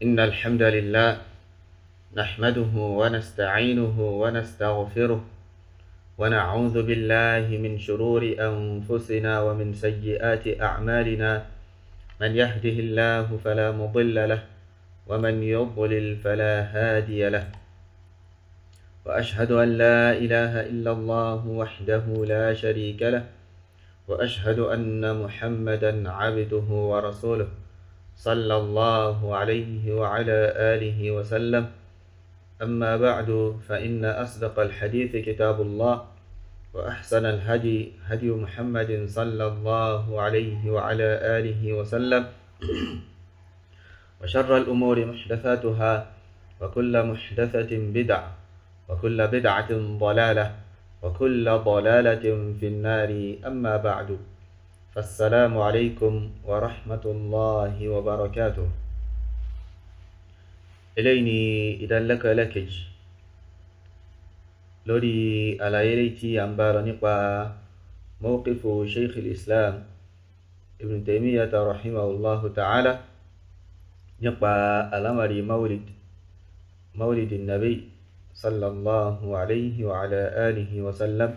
إن الحمد لله نحمده ونستعينه ونستغفره ونعوذ بالله من شرور أنفسنا ومن سيئات أعمالنا. من يهده الله فلا مضل له ومن يضلل فلا هادي له، وأشهد أن لا إله إلا الله وحده لا شريك له، وأشهد أن محمدا عبده ورسوله صلى الله عليه وعلى آله وسلم. أما بعد، فإن أصدق الحديث كتاب الله، وأحسن الهدي هدي محمد صلى الله عليه وعلى آله وسلم، وشر الأمور محدثاتها، وكل محدثة بدعة، وكل بدعة ضلالة، وكل ضلالة في النار. أما بعد، فالسلام عليكم ورحمة الله وبركاته. إليني إذا لك لوري على يليتي أنبار نقوى موقف شيخ الإسلام ابن تيمية رحمه الله تعالى نقوى الأمر مولد النبي صلى الله عليه وعلى آله وسلم.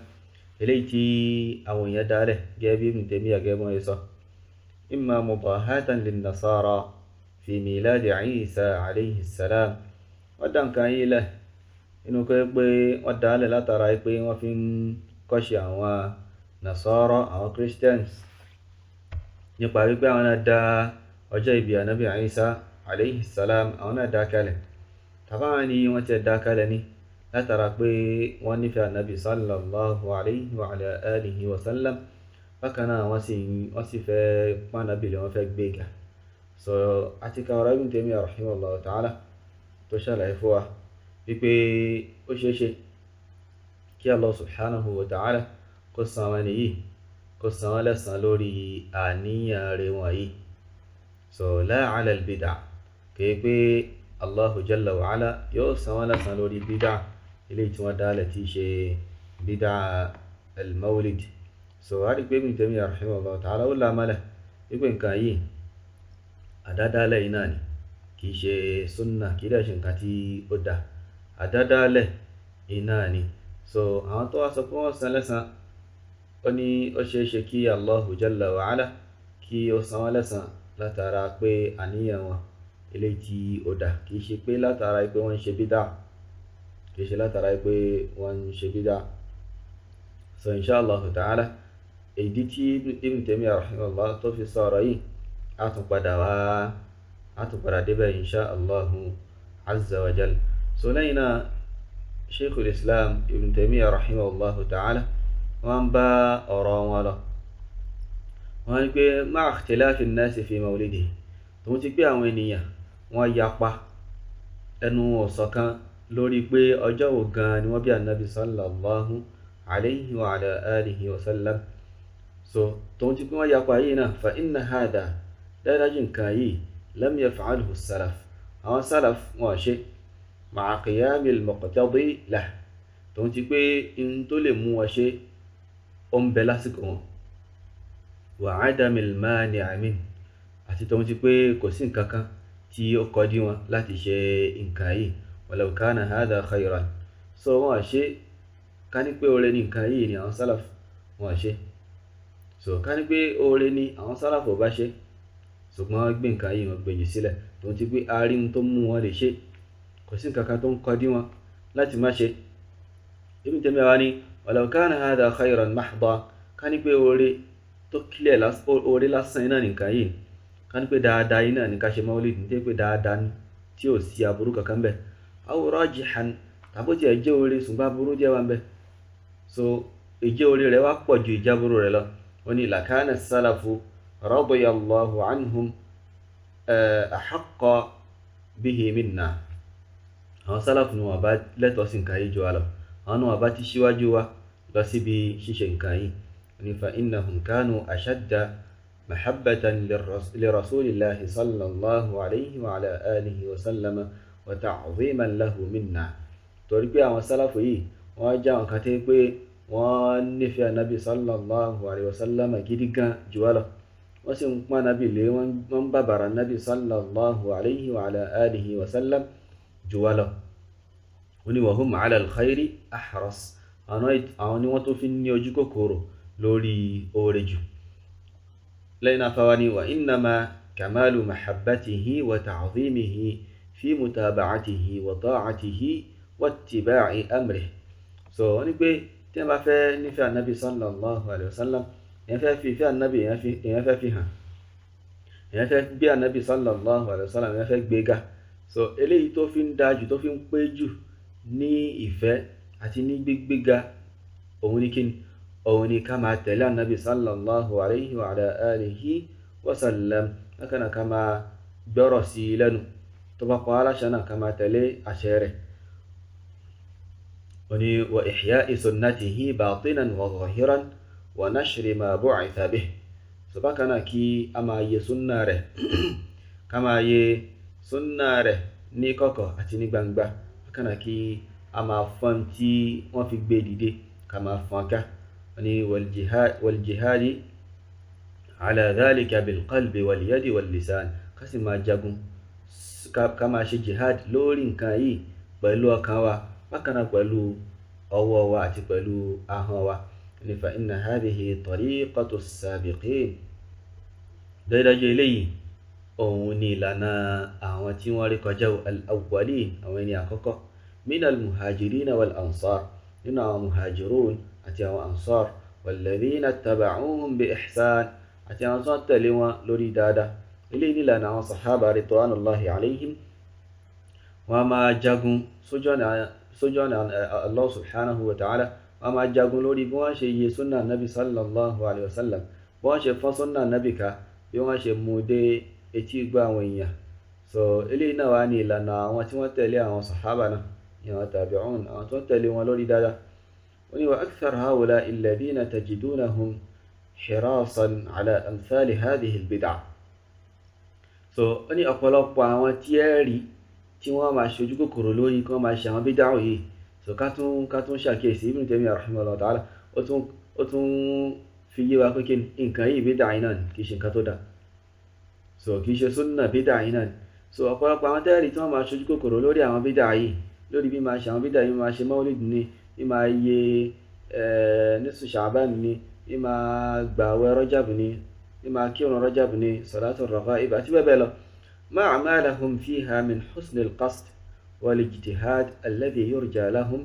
إليتي أو يداله جاب ابن تيمية جاب يسا إما مضاهاة للنصارى في ميلاد عيسى عليه السلام، ودن كان له inú kọ́ pé wọ́n dálẹ̀ látara pé wọ́n fi ń kọ́ṣe àwọn Nasara, àwọn Christians, nípa wípé àwọn náà dá ọjọ́ ìbí ànábì Ìsá alayhi salam, àwọn náà dá kalẹ̀. tàbáwọn ni wọ́n ti dá kalẹ̀ ní látara pé wọ́n nífẹ̀ẹ́ ànábì sallallahu alayhi wa ala alihi wa sallam. bákan náà wọ́n sì fẹ́ pọ́n ànábì lé, wọ́n fẹ́ gbéga. so àti kàwọ́rọ̀ Ibn Taymiyyah rahimahullahu ta'ala tó ṣàlàyé fún wa wípé ó ṣeéṣe kí Allah subhanahu wa ta'ala kó san wọn nìyí, kó san wọn lẹ́san lórí àníyàn rẹ̀ wọ̀nyí. so la ala al-bid'ah, kìí pé Allahu jalla wa ala yóò san wọn lẹ́san lórí bídà ilé tí wọ́n dálẹ̀ tí ṣe bídà al-mawlid. so a rí pé Ibn Taymiyyah rahimahullah ta'ala ó lámọ́lẹ̀ wípé nǹkan yìí àdádálẹ̀ iná ni, kìí ṣe súnnà, kìí dẹ̀ ṣe nǹkan tí ó dá, àdádálẹ̀ iná ni. so àwọn tó wá sọ pé wọ́n san lẹ́san, ó ní ó ṣeéṣe kí Allahu jalla wa ala kí ó san wọ́n lẹ́san látara pé àníyàn wọn ilé tí ó dá, kìí ṣe pé látara pé wọ́n ń ṣe bídà, kìí ṣe látara pé wọ́n ń ṣe bídà. so inshallah ta'ala èdí tí Ibn Taymiyyah rahimahullah tó fi sọ̀rọ̀ yìí á tún padà débẹ̀ inshallah azza wa jal. so lẹ́yìn náà Sheikhul Islam Ibn Taymiyyah rahimahullah ta'ala wọ́n bá ọ̀rọ̀ wọn lọ. wọ́n ní pé ma'a ikhtilafi an-nasi fi mawlidihi, tó ti pé àwọn ènìyàn wọ́n yapa ẹnu ọ̀ṣọ̀kan lórí pé ọjọ́ wo gan ni wọ́n bí ànábì sallallahu alayhi wa ala alihi wa sallam. so tó ti pé wọ́n yapa yìí náà, fa inna hadha, dájú nǹkan yìí, lam yaf'alhu as-salaf, àwọn salaf wọ́n ṣe ma'a qiyami al-muqtadi lahu, tó ti pé in tó lè mú wọn ṣe ó ń bẹ lásìkò wọn, wa 'adami al-mani' minhu, àti tó ti pé kò sí nǹkan kan tí ó kọdí wọn láti ṣe nǹkan yìí. walau kana hadha khayran, so wọ́n ṣe ká ní pé oore ní nǹkan yìí ni àwọn salaf wọ́n ṣe. so ká ní pé oore ní àwọn salaf ò bá ṣe, ṣùgbọ́n wọ́n gbé nǹkan yìí wọ́n gbé jù sílẹ̀, tó ti pé àárín tó mú wọn lè ṣe, kò sí nǹkan kan tó ń kọdí wọn láti má ṣe. Ibn Taymiyyah wá ní walau kana hadha khayran mahdha, ká ní pé oore tó kílẹ̀, oore lásán iná nìkan yìí, ká ní pé dáadáa iná ní ká ṣe maulid, ní pé dáadáa ní tí ò sí aburú kankan bẹ̀. aw rajihan, tàbí tí ẹ jẹ́ oore ṣùgbọ́n aburú jẹ́ wá ń bẹ̀, so ìjẹ́ oore rẹ̀ wá pọ̀ ju ìjábúrú rẹ̀ lọ. ó ní lakana as-salafu radiyallahu anhum ahaqqa bihi minna, àwọn sálàfù ni wọ́n bá lẹ́tọ̀ọ́ sí nǹkan yìí jù wá lọ, àwọn náà bá ti ṣíwájú wa lọ síbi ṣíṣe nǹkan yìí. ní fa innahum kanu ashadda mahabbatan li rasulillahi sallallahu alayhi wa ala alihi wa sallama wa ta'ziman lahu minna, torí pé àwọn sálàfù yìí wọ́n jẹ́ àwọn kan tẹ́ pé wọ́n nífẹ̀ẹ́ nabi sallallahu alayhi wa sallama gidi gan jù wá lọ, wọ́n sì ń pọ́n nábì lé, wọ́n ń bàbàrà nábì sallallahu alayhi wa ala alihi wa sallam jù wá lọ. ó ní wa hum ala al-khayri ahras, àwọn ni wọ́n tó fi ní ojú kòkòrò lórí oore jù. lẹ́yìn náà fáwa ni wa innama kamalu mahabbatihi wa ta'zimihi fi mutaba'atihi wa ta'atihi wa ittiba'i amrihi. so wọ́n ní pé tí wọ́n bá fẹ́ nífẹ̀ẹ́ ànábì sallallahu alayhi wa sallam, èèyàn fẹ́ fi ìfẹ́ ànábì, èèyàn fẹ́ fi hàn, èèyàn fẹ́ gbé ànábì sallallahu alayhi wa sallam, èèyàn fẹ́ gbéga. so eléyìí tó fi ń dájú, tó fi ń pé jù ní ìfẹ́ àti ní gbígbéga, òun ni kíni? òun ni ká máa tẹ̀lé ànábì sallallahu alayhi wa ala alihi wa sallam. bákan náà ká máa gbọ́rọ̀ sí i lẹ́nu, tó bá pa á láṣẹ náà ká máa tẹ̀lé àṣẹ rẹ̀. ó ní wa ihya'i sunnatihi batinan wa zahiran wa nashri ma bu'itha bih. so bákan náà kí a máa yẹ súnnà rẹ̀ ká máa yẹ súnnà rẹ̀ ní kọ̀kọ̀ àti ní gbangba. bákan náà kí a máa fọ́n tí wọ́n fi gbé dìde, ká máa fọ́n ká. ní wal jihadi ala dhalika bil qalbi wal yadi wal lisan, ká sì máa jagun, ká máa ṣe jihad lórí nǹkan yìí pẹ̀lú ọkàn wa, bákan náà pẹ̀lú ọwọ́ wa àti pẹ̀lú ahọ́n wa. ní fa inna hadhihi tariqatu as-sabiqin, dájúdájú eléyìí òun ni ìlànà àwọn tí wọ́n rí kọjá al-awwalin, àwọn ẹni àkọ́kọ́, min al-muhajirina wal ansar, nínú àwọn muhajirun àti àwọn ansar, walladhina taba'uhum bi ihsan, àti àwọn tó tẹ̀lé wọn lórí dáadáa. eléyìí ni ìlànà àwọn sahaba ridwanullahi alayhim. wọ́n máa jagun sójú ọ̀nà Allah subhanahu wa ta'ala, wọ́n máa jagun lórí bí wọ́n ṣe yẹ súnnà nabi sallallahu alayhi wa sallam, bí wọ́n ṣe fọ́n súnnà nabi ká, bí wọ́n ṣe mú dé etí gbọ́ àwọn èèyàn. so eléyìí náà wà ní ìlànà àwọn tí wọ́n tẹ̀lé àwọn sahaba náà, àwọn tabi'un, àwọn tó tẹ̀lé wọn lórí dáadáa. wọ́n ní wa akthar ha'ula'i alladhina tajidunahum hirasan ala amthali hadhihi al-bid'ah. so ó ní ọ̀pọ̀lọpọ̀ àwọn tí ẹ rí tí wọ́n máa ṣojú kòkòrò lórí kí wọ́n máa ṣe àwọn bídà yìí. so ká tún ṣàkíyèsí, Ibn Taymiyyah rahimahullah ta'ala ó tún fi yé wa pé kí nǹkan yìí bídà yìí náà kì í ṣe nǹkan tó dáa. so kì í ṣe súnnà, bídà yìí náà. so ọ̀pọ̀lọpọ̀ àwọn tẹ́rì tí wọ́n máa ṣojú kòkòrò lórí àwọn bídà yìí, lórí bí máa ṣe àwọn bídà yìí, máa ṣe maulid ni, bí máa yẹ nisfu Sha'ban ni, bí máa gbààwẹ̀ Rajab ni, bí máa kírun Rajab ni, salatu raghaib àti bẹ́ẹ̀ bẹ́ẹ̀ lọ. ma'a ma lahum fiha min husn al-qasd wal ijtihad alladhi yurja lahum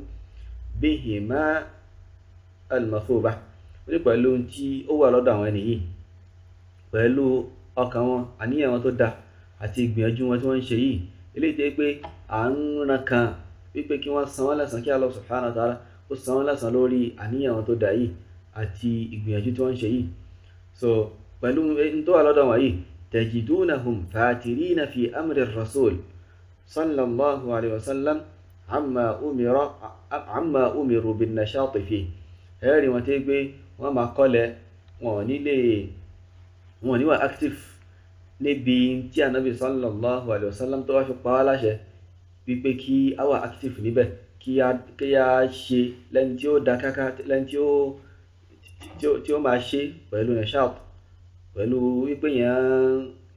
bihima al-mathubah. ní pẹ̀lú tí ó wà lọ́dọ̀ àwọn ẹni yìí, pẹ̀lú ọkàn wọn, àníyàn wọn tó dáa àti ìgbìyànjú wọn tí wọ́n ń ṣe yìí, eléyìí tẹ́ pé à ń ran kan wípé kí wọ́n san wọ́n lẹ́san, kí Allah subhanahu wa ta'ala ó san wọ́n lẹ́san lórí àníyàn wọn tó dáa yìí àti ìgbìyànjú tí wọ́n ń ṣe yìí. so pẹ̀lú tó wà lọ́dọ̀ wọn yìí, tajidunahum fatirina fi amri rasul sallallahu alayhi wa sallam amma umiru bin nashati fi. ẹ̀rí wọn tẹ́ pé wọ́n máa kọ́lẹ̀, wọn ní wà active níbi tí ànábì sallallahu alayhi wa sallam tó wá fi pa wá láṣẹ wípé kí a wà active níbẹ̀, kí a ṣe lẹ́ni tí ó dá káká, lẹ́ni tí ó máa ṣe pẹ̀lú nashat, pẹ̀lú wípé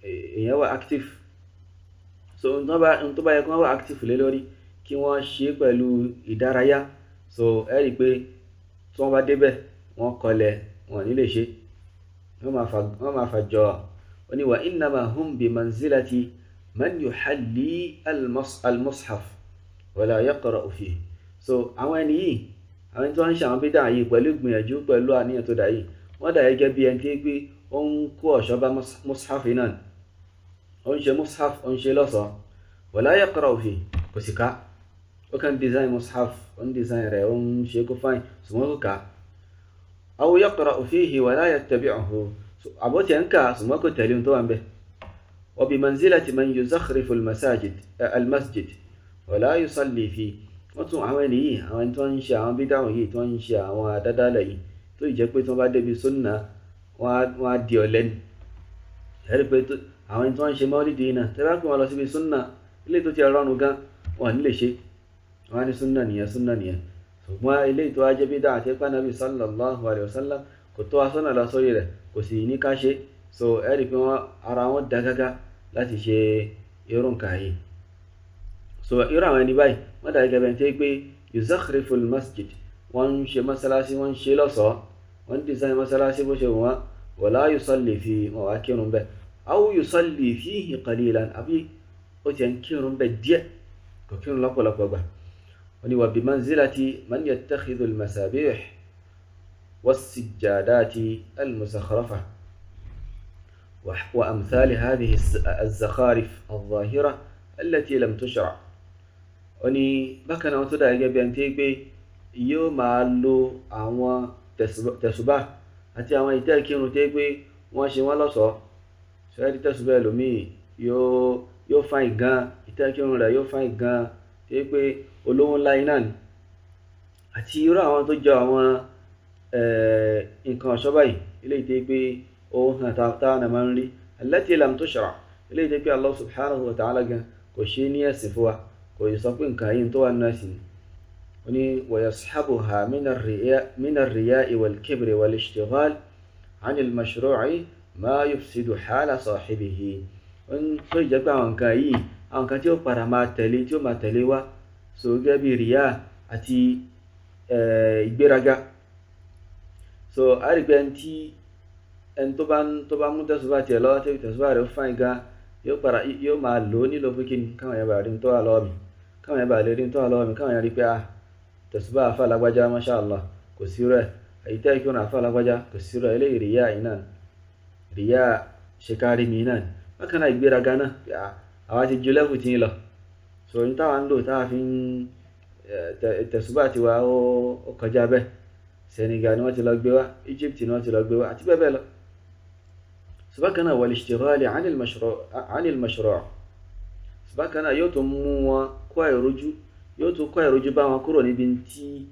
èèyàn wà active. so n tó bá yẹ kí wọ́n wà active lé lórí, kí wọ́n ṣe pẹ̀lú ìdárayá. so ẹ rí i pé tí wọ́n bá débẹ̀, wọ́n kọlẹ̀, wọn ní lè ṣe, wọ́n máa fà jọ. ó ní wa innama hum bi manzilati man yuhalli al-mushaf wala yaqra'u fihi. so àwọn ẹni yìí, àwọn tí wọ́n ń ṣe àwọn bídà yìí pẹ̀lú ìgbìyànjú, pẹ̀lú àníyàn tó dà yìí, wọ́n dà gẹ́gẹ́ bí ẹni tí pé ó ń kó ọ̀ṣọ́ bá mushaf náà, ó ń ṣe mushaf, ó ń ṣe lọ́ṣọ̀ọ́, wala yaqra'u fihi, kò sì ká. ó kàn design mushaf, ó ń design rẹ̀, ó ń ṣe kó fáìn, ṣùgbọ́n kò ká. aw yaqra'u fihi wala yattabi'uhu, àbótí ẹ̀ ń kà ṣùgbọ́n kò tẹ̀lé tó wà ń bẹ̀. wa bi manzilati man yuzakhrifu al-masjid wala yusalli fihi. wọ́n tún àwọn ẹni yìí, àwọn tí wọ́n ń ṣe àwọn bídà yìí, tí wọ́n ń ṣe àwọn àdádálẹ̀ yìí, tó jẹ́ pé tí wọ́n bá débi sunna, wọ́n á di ọ̀lẹ ni. ẹ̀rí pé àwọn tí wọ́n ń ṣe maulidi náà, tẹ́ bá pè wọ́n lọ síbi sunna, ilé tó ti rọrùn gan, wọ́n ní lè ṣe. wọ́n á ní sunna nìyẹn. ṣùgbọ́n ilé tó wá jẹ́ bídà àti ẹ̀pá nàbì sallallahu alayhi wa sallam kò tó wa sọ́nà lọ sórí rẹ̀, kò sì ní ká ṣe. so ẹ rí i pé wọ́n ara wọn dá gágá láti ṣe irú nǹkan yìí. So irú àwọn ẹni báyìí wọ́n dà gẹ́gẹ́ bẹ́ẹ̀ tí pé yuzakhriful masjid, wọ́n ń ṣe mọ́sálásí, wọ́n ń ṣe lọ́ṣọ̀ọ́, wọ́n ń design mọ́sálásí bó ṣe wọ́n, wala yusalli fi, wọn wá kírun bẹ́ẹ̀, aw yusalli fihi qalilan, àbí ó ti ń kírun bẹ́ẹ̀ díẹ̀, kò kírun lọ́pọ̀lọpọ̀ gbà. wọ́n ní wa bi manzilati man yattakhidhu al-masabih was-sijjadati al-muzakhrafa wa amthal hadhihi az-zakharif adh-dhahira allati lam tushra'. wọ́n ní bákan náà wọ́n tó dà gẹ́gẹ́ bí ẹni tí pé yóò máa lo àwọn tẹ̀sùbá àti àwọn ìtẹ́ kírun tí pé wọ́n ṣe wọ́n lọ́ṣọ̀ọ́. ṣẹ́rí tẹ̀sùbá ẹlòmíì yóò fáìn gan, ìtẹ́ kírun rẹ̀ yóò fáìn gan tí pé olówó ńlá iná ni. àti irú àwọn tó jọ àwọn nǹkan ọ̀ṣọ́ báyìí eléyìí tí pé ó hàn táwọn náà máa ń rí, allati lam tushra', eléyìí tí pé Allah subhanahu wa ta'ala gan kò ṣe ní ẹ̀sìn fún wa, kò yẹ sọ pé nǹkan yìí tó wà nínú ẹ̀sìn. wọ́n ní wa yashabuha min ar-riya'i wal-kibri wal-ishtighal 'an al-mashru'i ma yufsidu hala sahibihi. wọ́n tó jẹ́ pé àwọn nǹkan yìí, àwọn nǹkan tí ó padà máa tẹ̀lé, tí ó máa tẹ̀lé wá, so gẹ́gẹ́ bí ríyà àti ìgbéraga. so a rí pé ẹni tó bá mú tẹ̀sùbá tiẹ̀ lọ́wọ́ tí tẹ̀sùbá rẹ̀ fáìn gan, yóò máa lò ó nílò pé kí ni káwọn yẹn bá rí tó wà lọ́wọ́ mi, káwọn yẹn bá lè rí tó wà lọ́wọ́ mi, káwọn yẹn rí pé tẹ̀sùbá àfà lágbájá masha Allah kò sí rẹ̀, èyí tẹ́ kí wọn àfà lágbájá kò sí rẹ̀, eléyìí ríyà iná, ríyà ṣe kárí mi iná. bákan náà ìgbéraga náà, àwa ti ju lẹ́fù tí ń lọ, so ní táwa ń lò táwa fi ń tẹ̀sùbá tiwa ó kọjá bẹ́ẹ̀. Senegal ni wọ́n ti lọ gbé wá, Egypt ni wọ́n ti lọ gbé wá, àti bẹ́ẹ̀ bẹ́ẹ̀ lọ. سبكنا والاشتغال عن المشروع سبكنا يوتو مو كواي رجو با wọn kúrò níbi tí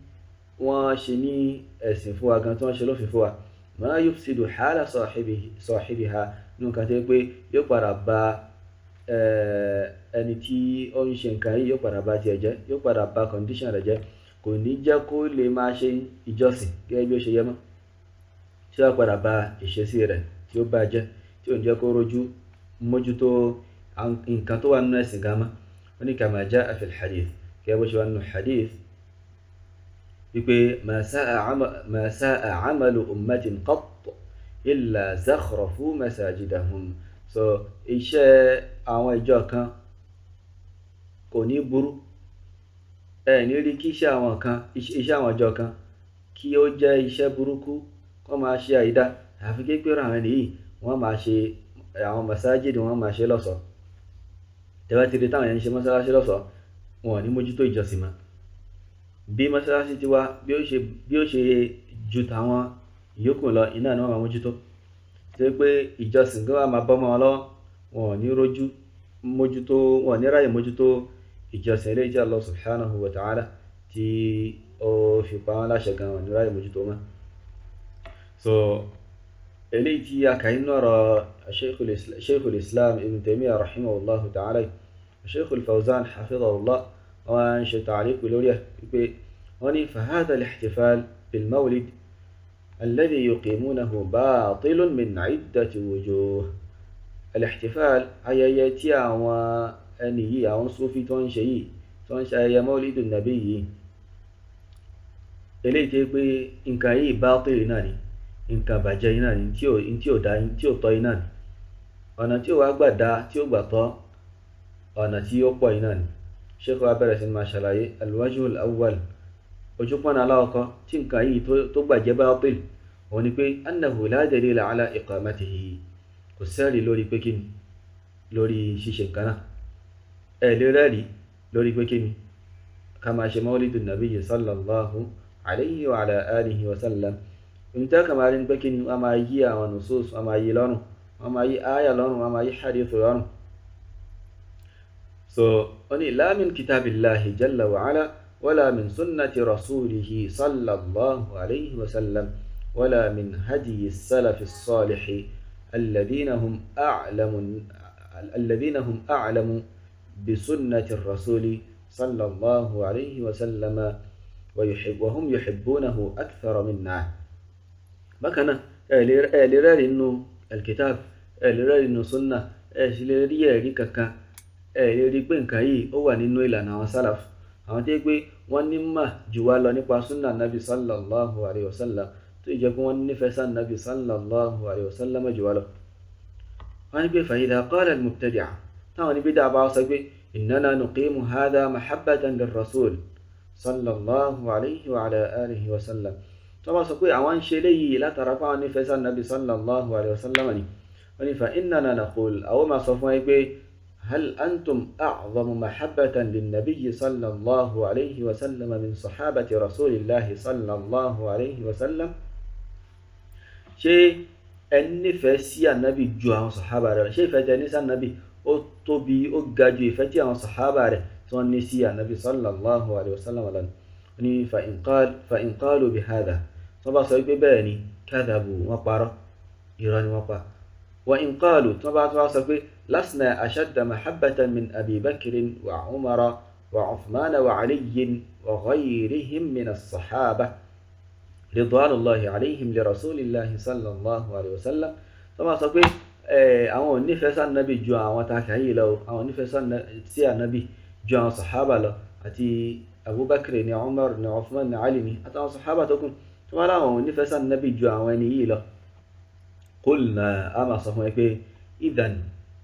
wọ́n ṣe ní ẹ̀sìn fún wa gan, tí wọ́n ṣe lófin fún wa. ma yufsidu hala sahibiha, nínú kan tẹ́ pé yóò padà bà ẹni tí ó ń ṣe nǹkan yìí, yóò padà bà tiẹ̀ jẹ́, yóò padà bà condition rẹ̀ jẹ́, kò ní jẹ́ kó lè máa ṣe ìjọsìn gẹ́gẹ́ bí ó ṣe yẹ mọ́, tí ó padà bà ìṣesí rẹ̀ tí ó bá jẹ́, tí ó ń jẹ́ kó rojú mójútó nǹkan tó wà nínú ẹ̀sìn gama. wọ́n ní kama jaa fi al-hadith, kẹ́ bó ṣe wà nínú hadith wípé ma sa'a 'amalu ummatin qatt illa zakhrafu masajidahum. so iṣẹ́ àwọn ìjọ kan kò ní burú, ní rí kí iṣẹ́ àwọn ìjọ kan kí ó jẹ́ iṣẹ́ burúkú, kó máa ṣe àìdá, àfi kékeré àwọn ènìyàn wọ́n máa ṣe àwọn masajid, wọ́n máa ṣe lọ́ṣọ̀ọ́. tẹ́wá ti rí táwọn èèyàn ń ṣe mọ́sálásí lọ́ṣọ̀ọ́, wọn ò ní mójútó ìjọsìn mọ́. bí mọ́sálásí ti wá bí ó ṣe ju tàwọn ìyókù lọ, iná ni wọ́n máa mójútó, tí pé ìjọsìn gan wà máa bọ́ mọ́ wọn lọ́wọ́, wọn ò ní rójú mójútó, wọn ò ní ráyè mójútó ìjọsìn eléyìí tí Allah subhanahu wa ta'ala tí ó fi pa wọn láṣẹ gan, wọn ò ní ráyè mójútó mọ́. so eléyìí tí a kà nínú ọ̀rọ̀ Shaykhul Islam Ibn Taymiyyah rahimahullahu ta'ala, Shaykhul Fawzan hafidhahullah, wọ́n ń ṣe ta'liq lórí ẹ̀ wípé wọ́n ní fahadha al-ihtifal bil mawlid alladhi yuqimunahu batilun min 'iddati wujuh. al-ihtifal, ayẹyẹ tí àwọn ẹni yìí, àwọn Sufi tó ń ṣe yìí, tó ń ṣe ayẹyẹ mawlidun nabi yìí, eléyìí tí pé nǹkan yìí batil náà ni, nǹkan bàjẹ́ iná ni, tí ò dá, tí ò tọ́ iná ni, ọ̀nà tí ó wá gbà dá, tí ó gbà tọ́, ọ̀nà tí ó pọ̀ iná ni. Sheikh wa bẹ̀rẹ̀ sí máa ṣàlàyé al-wajhu al-awwal, ojúpọ̀nà aláwọ̀kọ́ tí nǹkan yìí tó gbàjẹ́ batil, òun ni pé annahu la dalila ala iqamatihi, kò sẹ́rì lórí pé kíni, lórí ṣíṣe nǹkan náà. lè rẹ́rì lórí pé kíni ká máa ṣe mawlidun nabiyyi sallallahu alayhi wa ala alihi wa sallam. Nta kama rin pé kíni wọ́n máa yí àwọn nusus, wọ́n máa yí lọ́rùn, wọ́n máa yí aya lọ́rùn, wọ́n máa yí hadith lọ́rùn. so oni la min kitabillahi jalla wa ala wala min sunnati rasulihi sallallahu alayhi wa sallam wala min hadi as-salaf as-salih alladhina hum a'lamu bi sunnati ar-rasuli sallallahu alayhi wa sallam wa hum yuhibbunahu akthara minna. bákan náà ẹ lè rẹ́rìí nínú al-kitab ẹ lè rí nínú súnà, ẹ sì lè rí ẹ̀rí kankan, ẹ lè rí pé nǹkan yìí ó wà nínú ìlànà àwọn sálàf, àwọn tó yẹ pé wọ́n ní mà jù wá lọ nípa súnà nàbì sallallahu alayhi wa sallam, tó yẹ pé wọ́n nífẹ̀ẹ́ sá nàbì sallallahu alayhi wa sallam jù wá lọ. wọ́n ní pé fa idha qala al-mubtadi'a, táwọn níbi dáa bá sọ pé innana nuqimu hadha mahabbatan lirrasul sallallahu alayhi wa ala alihi wa sallam, tó bá sọ pé àwọn ń ṣe léyìí látara pé àwọn nífẹ̀ẹ́ sá nàbì sallallahu alayhi wa sallam ni, wọ́n ní fa innana naqul, àwọn máa sọ fún ẹ pé هل أنتم أعظم محبة للنبي صلى الله عليه وسلم من صحابة رسول الله صلى الله عليه وسلم؟ شيء النفس يا نبي جوا صحابة شيء فتنسى النبي أو طبي أو جاجي فتي عن صحابة تونسي النبي صلى الله عليه وسلم لن فإن قالوا بهذا طبعا سيب باني كذبوا وقرا إيران وقا. وإن قالوا طبعا سيب لسنا أشد محبة من أبي بكر وعمر وعثمان وعلي وغيرهم من الصحابة رضوان الله عليهم لرسول الله صلى الله عليه وسلم. طبعا سأقول àwọn onífẹsà nàbì ju àwọn takàyí lọ, àwọn onífẹsà sí ànàbì ju àwọn sàhábà lọ, àti Abubakar ni, Umar ni, Uthman ni, Ali ni, àtàwọn sàhábà tó kù, tó wá láwọn onífẹsà nàbì ju àwọn ẹni yìí lọ. qulna, a máa sọ fún ẹ pé idhan,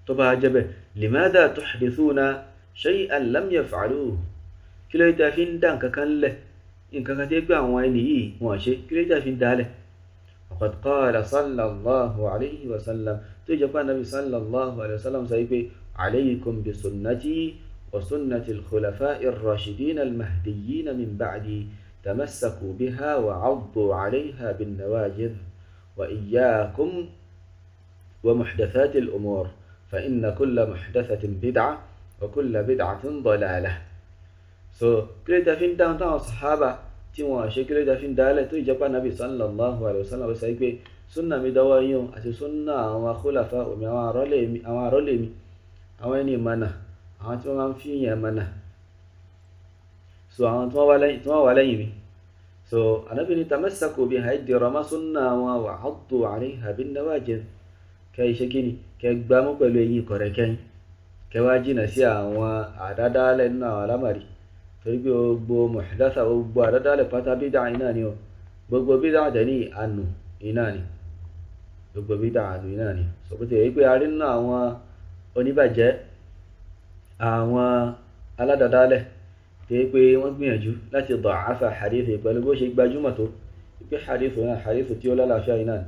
tó bá jẹ́ bẹ́ẹ̀, limadha tuhdithuna shay'an lam yaf'aluhu, kí ló dé fi ń dá nǹkan kan lẹ̀, nǹkan kan tẹ́ pé àwọn ẹni yìí wọ́n ṣe, kí ló dé fi ń dálẹ̀. وقد قال صلى الله عليه وسلم، tó jẹ́ pé Ànábì sallallahu alayhi wa sallam sọ pé alaykum bi sunnati wa sunnati al-khulafa'i ar-rashidin al-mahdiyyin min ba'di tamassaku biha wa 'addu 'alayha bin nawajidh wa iyyakum wa muhdathati al-umur فإن كل محدثة بدعة وكل بدعة ضلالة. so kílé ta fi ń dáhùn táwọn sàhábà tí wọ́n ṣe kílé ta fi ń dálẹ̀, tó ìjọba nàbì sallallahu alayhi wa sallam sọ pé súnà mi dọ́wọ́ yín àti súnà àwọn khulafa omi, àwọn àrọ́lé mi, àwọn ẹni ìmọ̀nà, àwọn tí wọ́n máa ń fi yẹn mọ̀nà, so àwọn tí wọ́n wà lẹ́yìn mi. so Ànábì ní tamassaku biha, ìdìrọ̀ má súnà wọn wa 'addu 'alayha bin nawajidh, kẹ́ ṣe kí ni, kẹ́ gbámú pẹ̀lú eyín kọ̀rẹ́kẹ́yìn, kẹ́ wá jìnà sí àwọn àdádálẹ̀ nínú àwọn alámàrí, torí pé gbogbo muhdatha, gbogbo àdádálẹ̀ pátá bídà iná ni o, gbogbo bídà dẹ̀ ní ànù iná ni, gbogbo bídà ànù iná ni. so bó ti yẹ pé a rí nínú àwọn oníbàjẹ́, àwọn aládàdálẹ̀, tí yẹ pé wọ́n gbìyànjú láti da'afa hadith pẹ̀lú bó ṣe gbajúmọ̀ tó, pé hadith náà hadith tí ó lálàáfíà iná ni,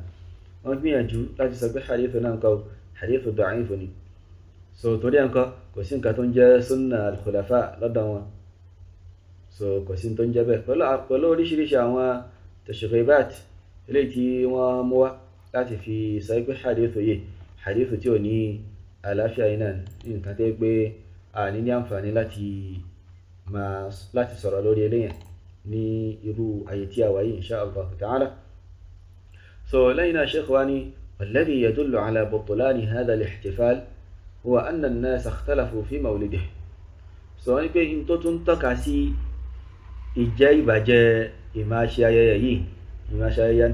wọ́n gbìyànjú láti sọ pé hadith náà nǹkan hadith da'if ni. so torí ẹ̀ǹkan kò sí nǹkan tó ń jẹ́ sunna al-khulafa lọ́dọ̀ wọn, so kò sí tó ń jẹ́ bẹ́ẹ̀, pẹ̀lú oríṣiríṣi àwọn tashribat eléyìí tí wọ́n mú wá láti fi sọ pé hadith yìí hadith tí ò ní àlàáfíà iná ní nǹkan tó pé a ní ní àǹfààní láti sọ̀rọ̀ lórí eléyàn ní irú ayé tí a wà yìí insha Allah ta'ala. so lẹ́yìn náà Shaykh wa ní والذي يدل على بطلان هذا الاحتفال هو أن الناس اختلفوا في مولده. so wọ́n ní pé in tó tún tọ́ka sí ìjẹ́ ìbàjẹ́ ìmáṣe ayẹyẹ yìí, ìmáṣe ayẹyẹ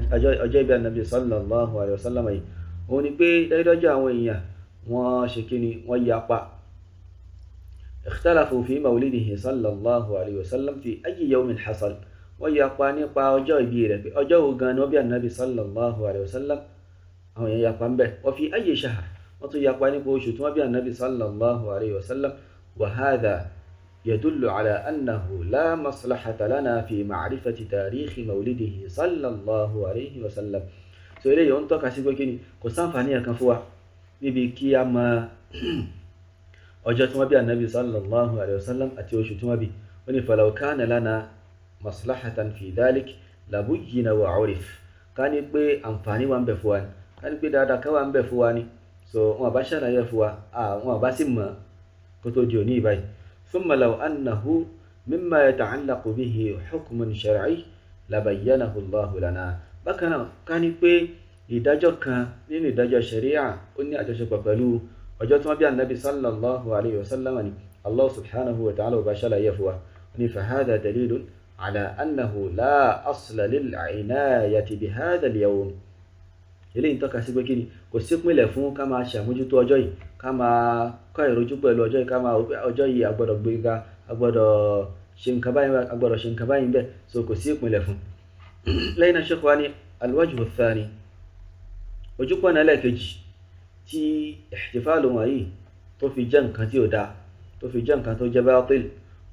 ọjọ́ ìbí Ànábì sallallahu alayhi wa sallam yìí, òun ni pé dájúdájú àwọn èèyàn wọ́n ṣe kí ni, wọ́n yapa. اختلفوا في مولده صلى الله عليه وسلم في أي يوم حصل، wọ́n yapa nípa ọjọ́ ìbí rẹ̀, pé ọjọ́ wo gan ni wọ́n bí Ànábì sallallahu alayhi wa sallam, àwọn èèyàn yapa ń bẹ̀. wa fi أي شهر، wọ́n tún yapa nípa oṣù tí wọ́n bí Ànábì sallallahu alayhi wa sallam. وهذا يدل على أنه لا مصلحة لنا في معرفة تاريخ مولده صلى الله عليه وسلم. so eléyìí ó ń tọ́ka sí pé kí ni, kò sáǹfààní ẹ̀kan fún wa níbi kí a mọ ọjọ́ tí wọ́n bí Ànábì sallallahu alayhi wa sallam àti oṣù tí wọ́n bí. ó ní فلو كان لنا مصلحة في ذلك لبين وعرف، ká ní pé àǹfààní wa ń bẹ fún wa ni, ká ní pé dáadáa ká wà ń bẹ fún wa ni, so wọn bá ṣàlàyé fún wa, wọn bá sì mọ̀ kó tó di òní ìbáyìí. ثم لو أنه مما يتعلق به حكم شرعي لبينه الله لنا. bákan náà ká ní pé ìdájọ́ kan nínú ìdájọ́ sharia ó ní àjọṣepọ̀ pẹ̀lú ọjọ́ tí wọ́n bí Ànábì sallallahu alayhi wa sallam ni, Allah subhanahu wa ta'ala bá ṣàlàyé fún wa ní فهذا دليل على أنه لا أصل للعناية بهذا اليوم. eléyìí tọ́ka sí pé kí ni kò sí ìpìlẹ̀ fún ká máa ṣàmójútó ọjọ́ yìí, ká máa kọ́ ìrojú pẹ̀lú ọjọ́ yìí, ká máa ọjọ́ yìí a gbọ́dọ̀ gbé ga, a gbọ́dọ̀ ṣe nǹkan báyìí bẹ́ẹ̀, so kò sí ìpìlẹ̀ fún. lẹ́yìn náà Sheikh wa ní alwajhu thani, ojúpọ̀nà ẹlẹ́ẹ̀kejì tí ihtifalu wọ̀nyí tó fi jẹ́ nǹkan tí ó dáa, tó fi jẹ́ nǹkan tó jẹ́ bátil,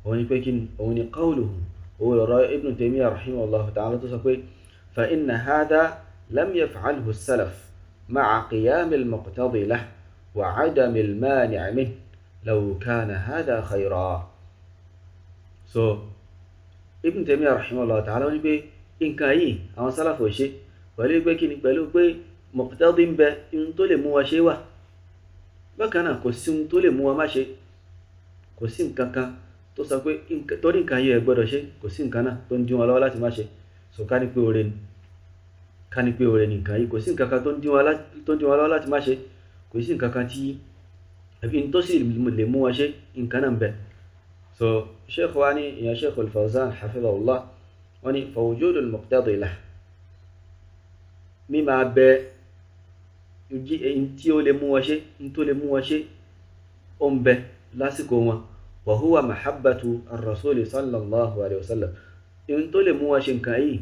òun ni pé kí ni, òun ni qawluhu, òun lọ́rọ̀ Ibn Taymiyyah rahimahullahu ta'ala tó sọ pé fa inna hadha lam yaf'alhu as-salaf ma'a qiyam al-muqtadi lahu wa 'adam al-mani' minhu law kana hadha khayra. So Ibn Taymiyyah rahimahullahu ta'ala ní pé nǹkan yìí àwọn salaf ò ṣe pẹ̀lú pé kí ni, pẹ̀lú pé muqtadi ń bẹ, ohun tó lè mú wa ṣe wà, bákan náà kò sí ohun tó lè mú wa má ṣe, kò sí nǹkan kan tó sọ pé torí nǹkan yìí ẹ gbọ́dọ̀ ṣe, kò sí nǹkan náà tó ń dí wọn lọ́wọ́ láti má ṣe. So ká ní pé oore ni nǹkan yìí, kò sí nǹkan kan tó ń dí wọn lọ́wọ́ láti má ṣe, kò sí nǹkan kan tí àbí tó sì lè mú wọn ṣe, nǹkan náà ń bẹ. So Sheikh wa ní ìyẹn Sheikh al-Fawzan hafidhahullah, wọ́n ní fa wujudu al-muqtadi lahu, mímá bẹ tí ó lè mú wọn ṣe, tó lè mú wọn ṣe ó ń bẹ lásìkò wọn. wa huwa mahabbatu ar-rasuli sallallahu alayhi wa sallam, ohun tó lè mú wọn ṣe nǹkan yìí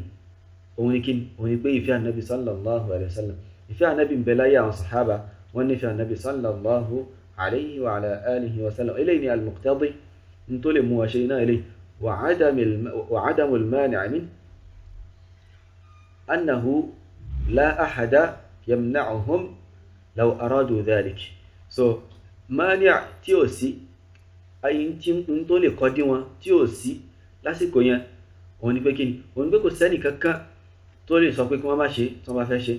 òun ni kíni, òun ni pé ìfẹ́ ànábì sallallahu alayhi wa sallam, ìfẹ́ ànábì ń bẹ láyé àwọn sàhábà, wọ́n nífẹ̀ẹ́ ànábì sallallahu alayhi wa ala alihi wa sallam. eléyìí ni al-muqtadi, ohun tó lè mú wọn ṣe iná eléyìí. wa 'adamu al-mani' min annahu la ahada yamna'uhum law aradu dhalik. So mani' tí ó sí, ayin tí ń tó lè kọ́ dí wọn tí ó sí lásìkò yẹn, òun ni pé kí ni, òun ni pé kò sẹ́nì kankan tó lè sọ pé kí wọ́n má ṣe tí wọ́n bá fẹ́ ṣe,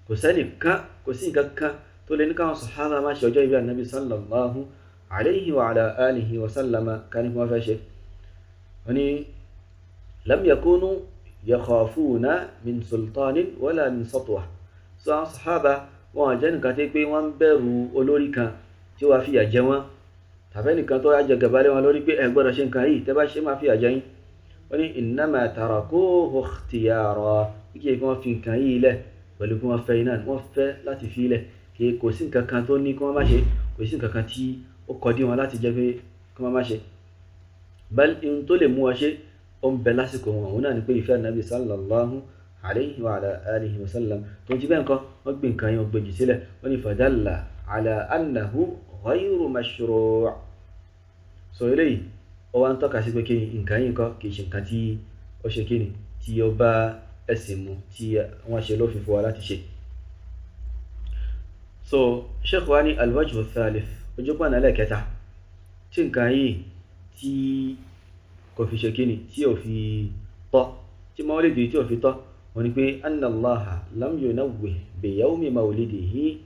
kò sí nǹkan kan tó lè ní káwọn sàhábà má ṣe ọjọ́ ìbí ànábì sallallahu alayhi wa ala alihi wa sallama ká ní kí wọ́n fẹ́ ṣe. wọ́n ní lam yakunu yakhafuna min sultanin wala min satwa. So àwọn sàhábà wọn jẹ́ nǹkan tí pé wọ́n ń bẹ̀rù olórí kan tí ó wá fìyà jẹ wọ́n, tàbí nìkan tó jẹ gàba lé wọn lórí pé ẹ gbọ́dọ̀ ṣe nǹkan yìí, tẹ́ bá ṣe máa fìyà jẹ yín. wọ́n ní innama tarakuhu ikhtiyara, kí wọ́n fi nǹkan yìí lẹ̀ pẹ̀lú kí wọ́n fẹ́ iná, wọ́n fẹ́ láti fi lẹ̀, kí kò sí nǹkan kan tó ní kí wọ́n má ṣe, kò sí nǹkan kan tí ó kọ́ dí wọn láti jẹ́ pé kí wọ́n má ṣe. bal in tó lè mú wọn ṣe ó ń bẹ lásìkò wọn, òun náà ni pé ìfẹ́ ànábì sallallahu alayhi wa ala alihi wa sallam. tó ti bẹ́ẹ̀ nǹkan wọ́n gbé nǹkan yẹn gbèjì sílẹ̀. wọ́n ní fadalla ala annahu ghayru mashru'. so eléyìí ó wá ń tọ́ka sí pé kí nǹkan yìí nǹkan kì í ṣe nǹkan tí ó ṣe kí ni, tí ó bá ẹ̀sìn mu, tí wọ́n ṣe lófin fún wa láti ṣe. so Sheikh wa ní alwajhu thalith, ojúpọ̀nà ẹlẹ́ẹ̀kẹta tí nǹkan yìí tí kò fi ṣe kí ni, tí ò fi tọ́, tí mawlidi tí ò fi tọ́, wọ́n ní pé anna Allaha lam yunawwih bi yawmi mawlidihi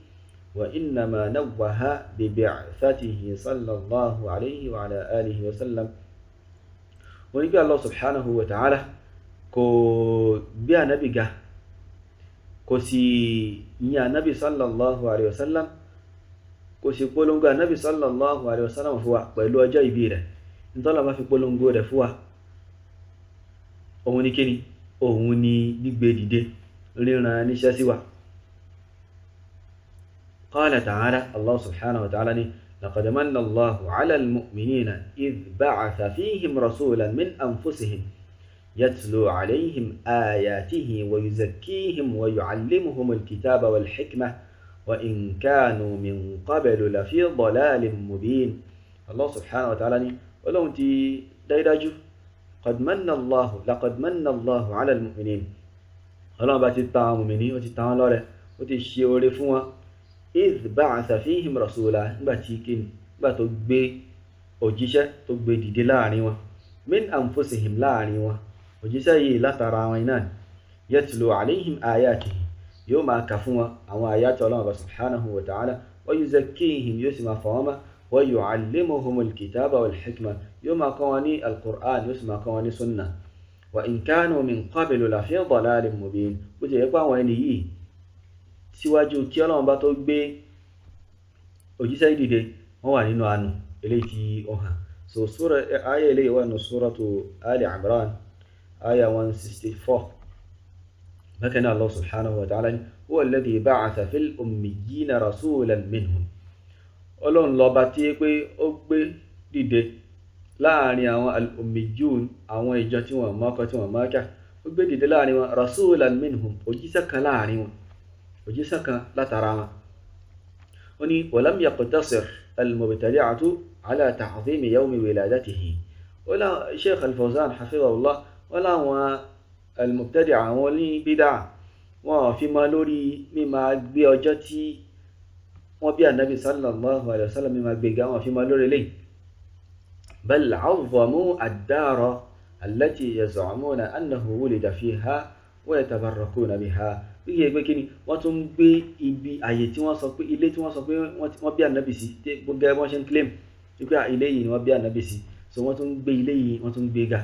wa innama nawwaha bi bi'thatihi sallallahu alayhi wa ala alihi wa sallam. wọ́n ní pé Allah subhanahu wa ta'ala kò gbé ànábì ga, kò sì yìn ànábì sallallahu alayhi wa sallam, kò sì polongo ànábì sallallahu alayhi wa sallam fún wa pẹ̀lú ọjọ́ ìbí rẹ̀. nítorí bá fi polongo rẹ̀ fún wa, òun ni kíni, òun ni gbígbé dìde, ríran níṣẹ́ sí wa. qala ta'ala, Allah subhanahu wa ta'ala ni laqad manna Allahu 'ala al-mu'minina idh ba'atha fihim rasulan min anfusihim يتلو عليهم آياته ويزكيهم ويعلمهم الكتاب والحكمة وإن كانوا من قبل لفي ضلال مبين. الله سبحانه وتعالى ولو أنت دايراجو لقد من الله على المؤمنين. الله باتتاع مؤمنين وتتاع لوله وتشيولي فوا إذ بعث فيهم رسولا باتيكين باتوبي أوجيشة توبي دي لانيوا من أنفسهم لانيوا òjíṣẹ́ yìí látara àwọn iná yatlu alayhim ayatihi, yóò máa kà fún wọn àwọn àyátì Ọlọ́run subhanahu wa ta'ala, wa yuzakkihim, yóò sì máa fọ̀ wọ́n mọ́, wa yu'allimuhumul kitaba wal hikma, yóò máa kọ́ wọn ní al-Qur'an, yóò sì máa kọ́ wọn ní sunna. wa in kanu min qablu la fi dalalin mubin. bó ti yẹ pé àwọn ẹni yìí síwájú kí Ọlọ́run bá tó gbé òjíṣẹ́ yìí dìde, wọ́n wà nínú àánú eléyìí tí ó hàn. so ayé eléyìí wà ní suratu Ali Imran aya 164. لكن الله سبحانه وتعالى هو الذي بعث في الأميين رسولا منهم Ọlọ́run lọba tí pé ó gbé dìde láàrin àwọn al-ummiyun àwọn ìjọ tí wọ́n mọ̀ọ́kọ tí wọ́n mọ̀ọ́kà ó gbé dìde láàrin wọn rasulan minhum òjíṣẹ́ kan láàrin wọn òjíṣẹ́ kan látara wọn ó ní walam yaqtasir al-mubtadi'atu ala ta'zimi yawmi wiladatihi ó lá Sheikh al-Fawzan hafidhahullah ó láwọn al-mubtadi'a àwọn ní bídà wọn fi mọ́ lórí mímọ̀ gbé ọjọ́ tí wọ́n bí Ànábì sallallahu alayhi wa sallam mímọ̀ gbéga wọn fi mọ́ lórí lẹ́yìn bal 'azzamu ad-dara allati yaz'umuna annahu wulida fiha wa yatabarrakuna biha bí i ẹgbẹ́ kíni wọ́n tún gbé ibi àyè tí wọ́n sọ pé ilé tí wọ́n sọ pé wọ́n bí Ànábì sí gbogbo ẹgbẹ́ wọ́n ṣe ń claim wípé ilé yìí ni wọ́n bí Ànábì sí so wọ́n tún gbé ilé yìí wọ́n tún gbé ga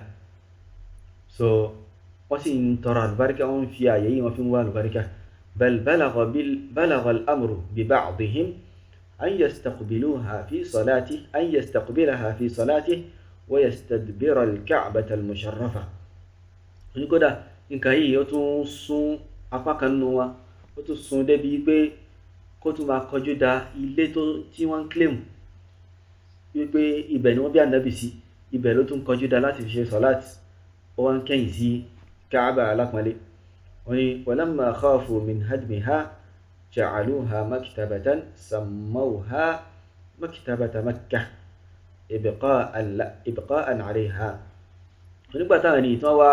so wọ́n sì ń tọrọ àlùbáríkà wọ́n fi àyè yìí wọ́n fi ń wá àlùbáríkà bal balagha al-amru bi ba'dihim an yastaqbilaha fi salatihi wa yastadbira al-ka'bata al-musharrafa ní kódà nǹkan yìí ó tún sún apá kan nínú wa ó tún sún débi pé kó tún máa kọjú da ilé tí wọ́n ń claim wípé ibẹ̀ ni wọ́n bí Ànábì sí ibẹ̀ ló tún kọjú da láti fi ṣe salat ó wá ń kẹ́yìn sí Kaaba alápọ̀nlé wọ́n ní walamma khafu min hadmiha ja'aluha maktabatan sammawha maktabata Makkah ibqa'an 'alayha nígbà táwọn ènìyàn tán wá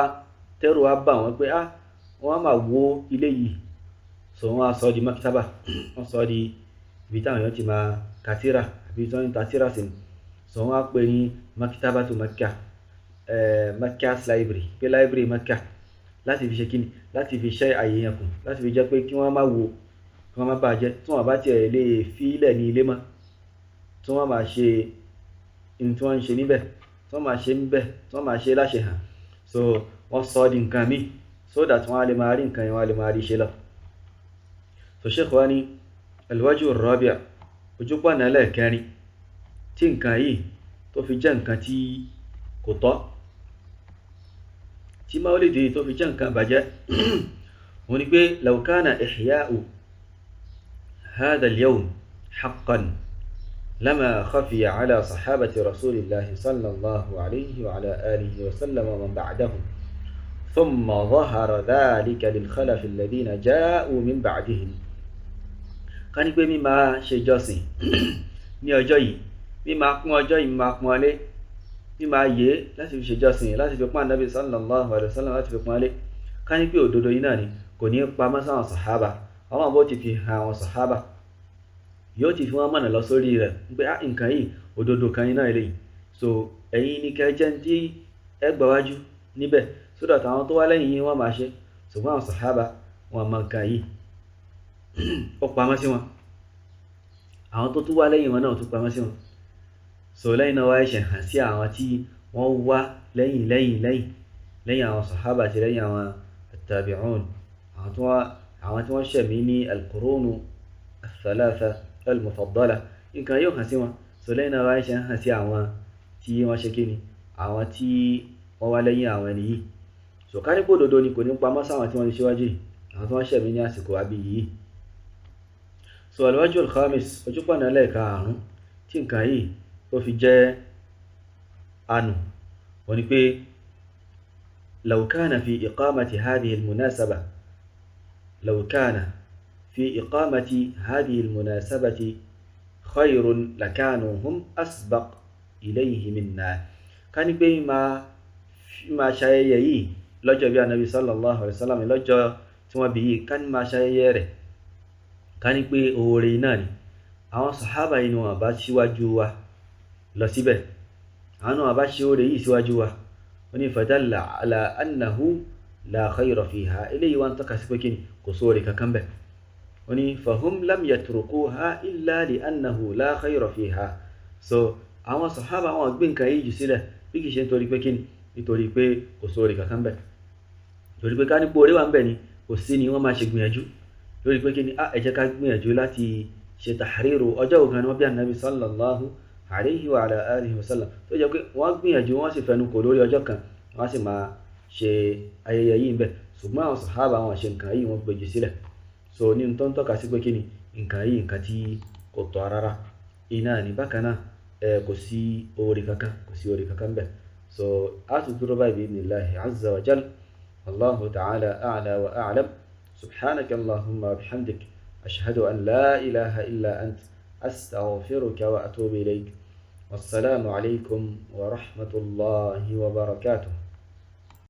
tẹ́rù wá bá wọn pé wọ́n máa wó ilé yìí so wọ́n á sọ di maktaba wọ́n sọ di ibi táwọn èèyàn ti máa kàtírà àbí tí wọ́n ń ta tírà sí so wọ́n á pè ní maktabatu Makkah Makkah's library pé library Makkah láti fi ṣe kíni láti fi ṣe àyè yẹn kù láti fi jẹ́ pé kí wọ́n má wo kí wọ́n má bàjẹ́ tí wọ́n bá tiẹ̀ lè fi ilẹ̀ ní ilé mọ́ tí wọ́n máa ṣe ní tí wọ́n ń ṣe níbẹ̀ tí wọ́n máa ṣe níbẹ̀ tí wọ́n máa ṣe láṣẹ hàn so wọ́n sọ di nǹkan míì so that wọ́n á lè máa rí nǹkan yẹn wọ́n á lè máa rí ṣe lọ. so Sheikh wa ní al-wajhu ar-rabi' ojúpọ̀nà ẹlẹ́ẹ̀kẹrin tí nǹkan yìí tó fi jẹ́ nǹkan tí kò tọ́ tí Mawlidi tó fi jẹ́ nǹkan bàjẹ́ wọ́n ní pé law kana ihya'u hadha al-yawm haqqan lama khafiya ala sahabati rasulillahi sallallahu alayhi wa ala alihi wa sallam wa man ba'dahum ثم ظهر ذلك للخلف الذين جاءوا من بعدهم ká ní pé mímá ṣe jọ́sìn ní ọjọ́ yìí mímá kún ọjọ́ yìí mímá kún ọlé mímá yé láti fi ṣe jọ́sìn láti fi pọ́n Ànábì sallallahu alaihi wasallam láti fi pọ́n ọlé ká ní pé òdodo yìí náà ni kò ní pamọ́ sáwọn sàhábà àwọn bó ti fi hàn àwọn sàhábà yóò ti fi wọ́n mọ̀nà lọ sórí rẹ̀ pé nǹkan yìí òdodo kan yìí náà eléyìí so ẹ̀yin ní kẹjẹ́ tí ẹ gbàwájú níbẹ̀ so that àwọn tó wá lẹ́yìn yìí wọ́n máa ṣe ṣùgbọ́n àwọn sàhábà wọn mọ nǹkan yìí ó pamọ́ sí wọn àwọn tó tún wá lẹ́yìn wọn náà tún pamọ́ sí wọn so lẹ́yìn náà wá ẹ̀ṣẹ̀ hàn sí àwọn tí wọ́n wá lẹ́yìn àwọn sàhábà àti lẹ́yìn àwọn at-tabi'un àwọn tí wọ́n ṣẹ̀mí ní al-qurunu ath-thalatha al-mufaddala nǹkan yóò hàn sí wọn so lẹ́yìn náà wá ẹ̀ṣẹ̀ hàn sí àwọn tí wọ́n ṣe kíni àwọn tí wọ́n wá lẹ́yìn àwọn ẹni yìí so ká ní kó dodo ni kò ní pamọ́ sáwọn tí wọ́n ti ṣíwájú yìí àwọn tí wọ́n ṣẹ̀mí ní àsìkò àbí yìí so al-wajhu al-khamis ojúpọ̀nà ẹlẹ́ẹ̀karùn-ún tí nǹkan yìí tó fi jẹ́ ànù wọ́n ní pé law kana fi iqamati hadhihi al-munasabati khayrun lakanu hum asbaq ilayhi minna ká ní pé máa ṣayẹyẹ yìí lọ́jọ́ bí Ànábì sallallahu alaihi wasallam lọ́jọ́ tí wọ́n bí yìí ká ní máa ṣayẹyẹ rẹ̀ ká ní pé oore náà ni àwọn sàhábà yìí ni wọ́n bá síwájú wa lọ síbẹ̀ àwọn náà bá ṣe oore yìí síwájú wa wọ́n ní fadalla ala annahu la khayra fiha eléyìí wọ́n tọ́ka sí pé kí ni kò sóore kankan bẹ̀ wọ́n ní fahum lam yatrukuha illa li annahu la khayra fiha so àwọn sàhábà wọn gbé nǹkan yìí jù sílẹ̀ bí kìí ṣe nítorí pé kí ni nítorí pé kò sóore kankan bẹ̀ torí pé ká ní pé oore wà ń bẹ̀ ni kò sí ni wọ́n máa ṣe gbìyànjú lórí pé kí ni ẹ jẹ́ ká gbìyànjú láti ṣe tahriru ọjọ́ ògan ni wọ́n bí Ànábì sallallahu alayhi wa ala alihi wa sallam tó jẹ́ pé wọ́n gbìyànjú wọ́n sì fẹnu kò lórí ọjọ́ kan wọ́n sì máa ṣe ayẹyẹ yìí ń bẹ̀, ṣùgbọ́n àwọn sàhábà wọn ṣe nǹkan yìí wọ́n gbèjì sílẹ̀. So ní tó ń tọ́ka sí pé kí ni nǹkan yìí nǹkan tí kò tọ́ rárá iná ní. Bákan náà kò sí oore kankan bẹ̀. So a tún dúró báyìí bi'idhnillahi azza wa jal. Wallahu ta'ala a'la wa a'lam. Subhanaka Allahumma wa bihamdik, ashhadu an la ilaha illa ant, astaghfiruka wa atubu ilayk. Wassalamu alaykum wa rahmatullahi wa barakatuh.